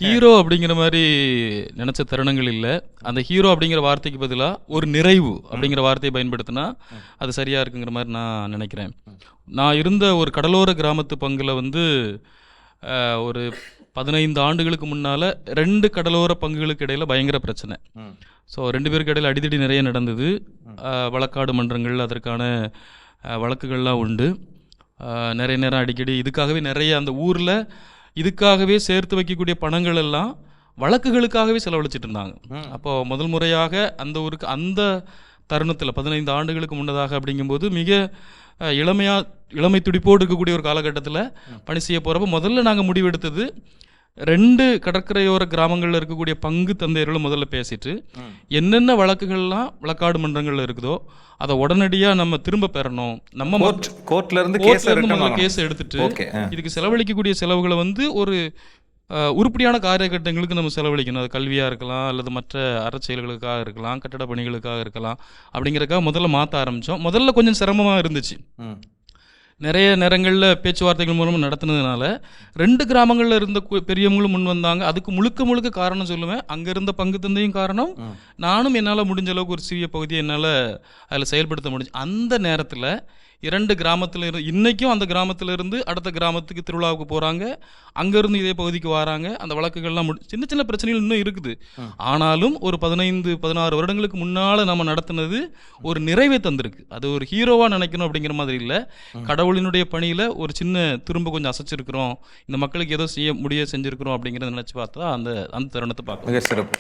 Hero அப்படிங்கிற மாதிரி நினச்ச தருணங்கள் இல்லை. அந்த ஹீரோ அப்படிங்கிற வார்த்தைக்கு பதிலாக ஒரு நிறைவு அப்படிங்கிற வார்த்தையை பயன்படுத்தினா அது சரியாக இருக்குங்கிற மாதிரி நான் நினைக்கிறேன். நான் இருந்த ஒரு கடலோர கிராமத்து பங்கில் வந்து ஒரு 15 ஆண்டுகளுக்கு முன்னால் 2 கடலோர பங்குகளுக்கு இடையில் பயங்கர பிரச்சனை. ஸோ 2 பேருக்கு இடையில் அடிதடி நிறைய நடந்தது. வழக்காடு மன்றங்கள் அதற்கான வழக்குகள்லாம் உண்டு. நிறைய நேரம் அடிக்கடி இதுக்காகவே நிறைய அந்த ஊரில் இதுக்காகவே சேர்த்து வைக்கக்கூடிய பணங்கள் எல்லாம் வழக்குகளுக்காகவே செலவழிச்சிட்டு இருந்தாங்க. அப்போது முதல் முறையாக அந்த ஊருக்கு அந்த தருணத்தில் 15 ஆண்டுகளுக்கு முன்னதாக அப்படிங்கும்போது மிக இளமை துடிப்போடு இருக்கக்கூடிய ஒரு காலகட்டத்தில் பணி செய்ய போகிறப்ப முதல்ல நாங்கள் முடிவெடுத்தது 2 கடற்கரையோர கிராமங்களில் இருக்கக்கூடிய பங்கு தந்தையர்களும் முதல்ல பேசிட்டு என்னென்ன வழக்குகள்லாம் வழக்காடு மன்றங்களில் இருக்குதோ அதை உடனடியாக நம்ம திரும்ப பெறணும். நம்ம கோர்ட்ல இருந்து முதல்ல கேஸ் எடுத்துட்டு இதுக்கு செலவழிக்கக்கூடிய செலவுகளை வந்து ஒரு உருப்படியான காரியகட்டங்களுக்கு நம்ம செலவழிக்கணும். அது கல்வியாக இருக்கலாம், அல்லது மற்ற அறச்செயல்களுக்காக இருக்கலாம், கட்டட பணிகளுக்காக இருக்கலாம். அப்படிங்கிறதுக்காக முதல்ல மாற்ற ஆரம்பித்தோம். முதல்ல கொஞ்சம் சிரமமாக இருந்துச்சு. நிறைய நேரங்களில் பேச்சுவார்த்தைகள் மூலமாக நடத்துனதுனால 2 கிராமங்களில் இருந்த பெரியவங்களும் முன் வந்தாங்க. அதுக்கு முழுக்க காரணம் சொல்லுவேன். அங்கே இருந்த பங்கு தந்தையும் காரணம், நானும் என்னால் முடிஞ்ச அளவுக்கு ஒரு சிறிய பகுதியை என்னால் அதில் செயல்படுத்த முடிஞ்சு. அந்த நேரத்தில் 2 கிராமத்தில் இன்றைக்கும் அந்த கிராமத்தில் இருந்து அடுத்த கிராமத்துக்கு திருவிழாவுக்கு போகிறாங்க, அங்கேருந்து இதே பகுதிக்கு வராங்க. அந்த வழக்குகள்லாம் சின்ன சின்ன பிரச்சனைகள் இன்னும் இருக்குது. ஆனாலும் ஒரு 15-16 வருடங்களுக்கு முன்னால் நம்ம நடத்துனது ஒரு நிறைவை தந்திருக்கு. அது ஒரு ஹீரோவாக நினைக்கணும் அப்படிங்கிற மாதிரி இல்லை. கடவுளினுடைய பணியில் ஒரு சின்ன திரும்ப கொஞ்சம் அசைச்சிருக்கிறோம், இந்த மக்களுக்கு ஏதோ செஞ்சுருக்கிறோம் அப்படிங்கிறத நினச்சி பார்த்தா அந்த தருணத்தை பார்க்க மிக சிறப்பு.